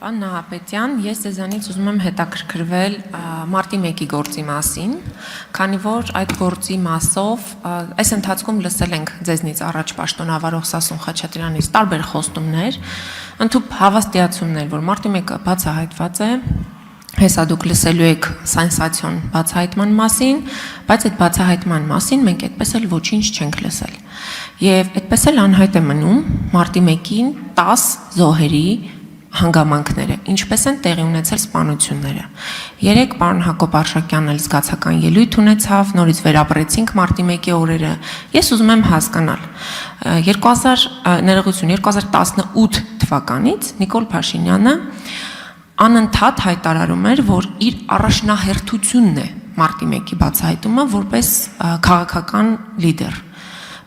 Պարոն Նահապետյան, ես ձեզանից ուզում եմ հետաքրքրվել մարտի 1-ի գործի մասին, քանի որ այդ գործի մասով այս ընթացքում լսել ենք ձեզնից առաջ պաշտոնավարող Սասուն Խաչատրյանից տարբեր խոստումներ, ընդհանուր հավաստիացումներ, որ մարտի 1-ը բացահայտված է, հեսա դուք լսելու եք սենսացիոն բացահայտման մասին, բայց այդ բացահայտման մասին մենք այդպես էլ ոչինչ չենք լսել։ Եվ այդպես էլ անհայտ է մնում մարտի 1-ին 10 զոհերի հանգամանքները, ինչպես են տեղի ունեցել սպանությունները։ Երեկ պարոն Հակոբ Արշակյանն էլ զգացական ելույթ ունեցավ, նորից վերապրեցինք մարտի 1-ի օրերը։ Ես ուզում եմ հասկանալ, 2018 թվականից Նիկոլ Փաշինյանը անընդհատ հայտարարում էր, որ իր առաջնահերթությունն է մարտի 1-ի բացահայտումը որպես քաղաքական լիդեր։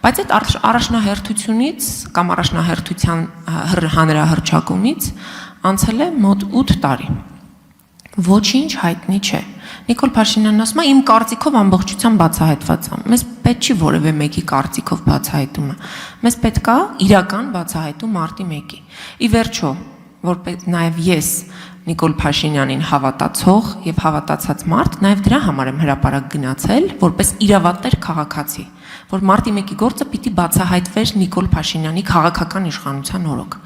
Բայց այդ առաջնահերթությունից կամ առաջնահերթության հանրահռչակումից անցել է մոտ 8 տարի։ Ոչինչ հայտնի չէ։ Նիկոլ Փաշինյանն ասում է, իմ կարծիքով ամբողջությամբ բացահայտված է։ Մեզ պետք չի որևէ մեկի կարծիքով բացահայտումը։ Մեզ պետք է իրական բացահայտում մարտի 1-ի։ Ի վերջո, որպես նաև ես Նիկոլ Փաշինյանին հավատացող եւ հավատացած մարդ, նաև դրա համար եմ հրապարակ գնացել, որպես իրավատեր քաղաքացի, որ մարտի 1-ի գործը պիտի բացահայտվեր Նիկոլ Փաշինյանի քաղաքական իշխանության օրոք։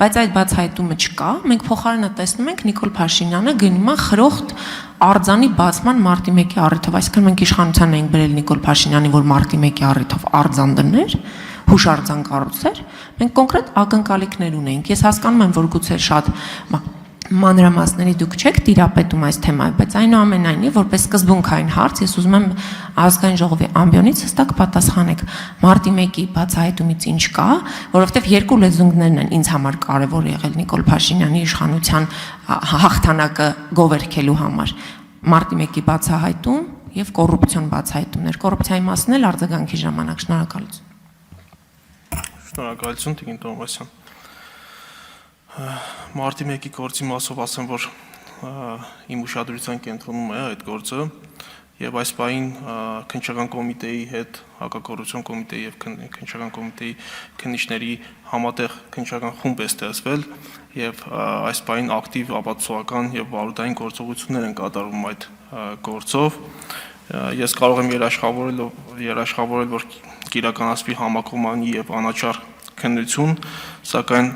Բայց այդ բացահայտումը չկա, մենք փոխարենը տեսնում ենք Նիկոլ Փաշինյանը գնում է խրոխտ արձանի բացման մարտի 1-ի առիթով, այսինքն մենք իշխանության էինք բերել Նիկոլ Փաշինյանի, որ մարտի 1-ի առիթով արձան դներ, հուշարձան կառուցեր, մենք կոնկրետ ակնկալիքներ ունեինք։ Ես հասկանում եմ, որ գուցե շատ մանրամասների դուք չեք տիրապետում այս թեմային, բայց այնուամենայնիվ, որպես սկզբունքային հարց, ես ուզում եմ ազգային ժողովի ամբիոնից հստակ պատասխանեք մարտի 1-ի բացահայտումից ինչ կա, որովհետև երկու լեզուններն են ինձ համար կարևոր եղել Նիկոլ Փաշինյանի իշխանության հաղթանակը գովերքելու համար։ Մարտի 1-ի բացահայտում եւ կոռուպցիոն բացահայտումներ։ Կոռուպցիայի մասն էլ արձագանքի ժամանակ շնորհակալություն։ Շնորհակալություն, Տիկին Տոմասյան։ Մարտի 1-ի գործի մասով ասեմ, որ իմ ուշադրության կենտրոնում է այդ գործը եւ այս պահին քննչական կոմիտեի հետ հակակոռուպցիոն կոմիտեի եւ քննչական կոմիտեի քննիչների համատեղ քննչական խումբ է ստեղծվել եւ այս պահին ակտիվ ապացուցողական եւ վարորդային գործողություններ են կատարվում այդ գործով։ Ես կարող եմ երաշխավորել, որ կիրականացվի համակողմանի եւ անաչառ քննություն, սակայն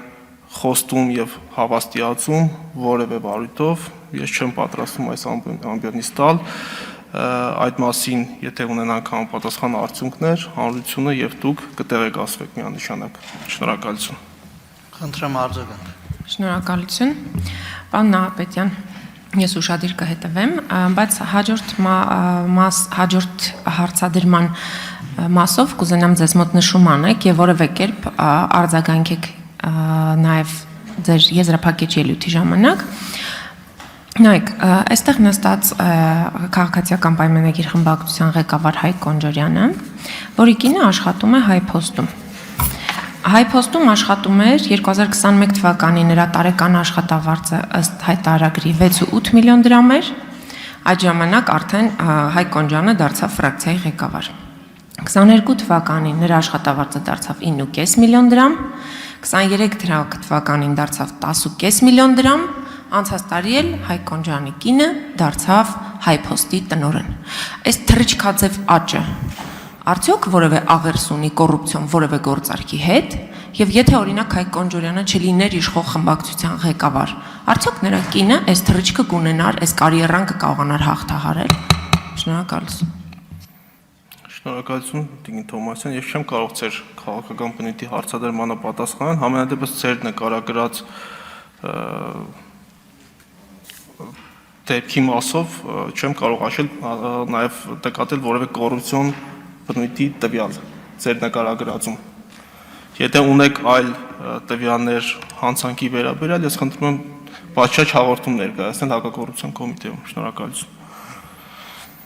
խոստում եւ հավաստիացում որևէ վարույթով ես չեմ պատրաստվում այս ամբիոնից տալ, այդ մասին եթե ունենանք համապատասխան արդյունքներ, հանրությունը եւ դուք կտեղեկացվեք միանշանակ։ Շնորհակալություն։ Խնդրեմ արձագանք։ Շնորհակալություն։ Պարոն Նահապետյան, ես ուշադիր կհետևեմ, բայց հաջորդ հարցադրման մասով կուզենամ ձեզ մոտ նշում անեք եւ որևէ կերպ արձագանքեք նաև ձեր եզրափակիչ ելույթի ժամանակ։ Նայեք, այստեղ նստած քաղաքացիական պայմանագիր խմբակցության ղեկավար Հայկ Կոնջորյանը, որի կինը աշխատում է Հայփոստում։ Հայփոստում աշխատում էր 2021 թվականի նրա տարեկան աշխատավարձը ըստ հայտարարագրի 6.8 միլիոն դրամ էր, այդ ժամանակ արդեն Հայկ Կոնջյանը դարձավ ֆրակցիայի ղեկավար։ 22 թվականին նրա աշխատավարձը դարձավ 9.5 միլիոն դրամ, 23 թվականին դարձավ 10.5 միլիոն դրամ, անցած տարի էլ Հայկ Կոնջյանի կինը դարձավ Հայփոստի տնօրեն։ Այս թռիչքաձև աճը արդյոք որևէ աղերս ունի կոռուպցիոն որևէ գործարքի հետ, եւ եթե օրինակ Հայկ Կոնջորյանը չլիներ իշխող խմբակցության ղեկավար, արդյոք նրա կինը այս թռիչքը կունենար, այս կարիերան կկարողանար հաղթահարել։ Շնորհակալություն։ Շնորհակալություն, Տիկին Թոմասյան, ես չեմ կարող ձեր քաղաքական բնույթի հարցադրմանը պատասխանել, համենայնդեպս ձեր նկարագրած դեպքի մասով չեմ կարող ասել նաև նկատել որևէ կոռուպցիոն բնույթի տվյալ ձեր նկարագրածում։ Եթե ունեք այլ տվյալներ հանցանքի վերաբերյալ, ես խնդրում եմ պատշաճ հաղորդում ներկայացնել հակակոռուպցիոն կոմիտեում։ Շնորհակալություն։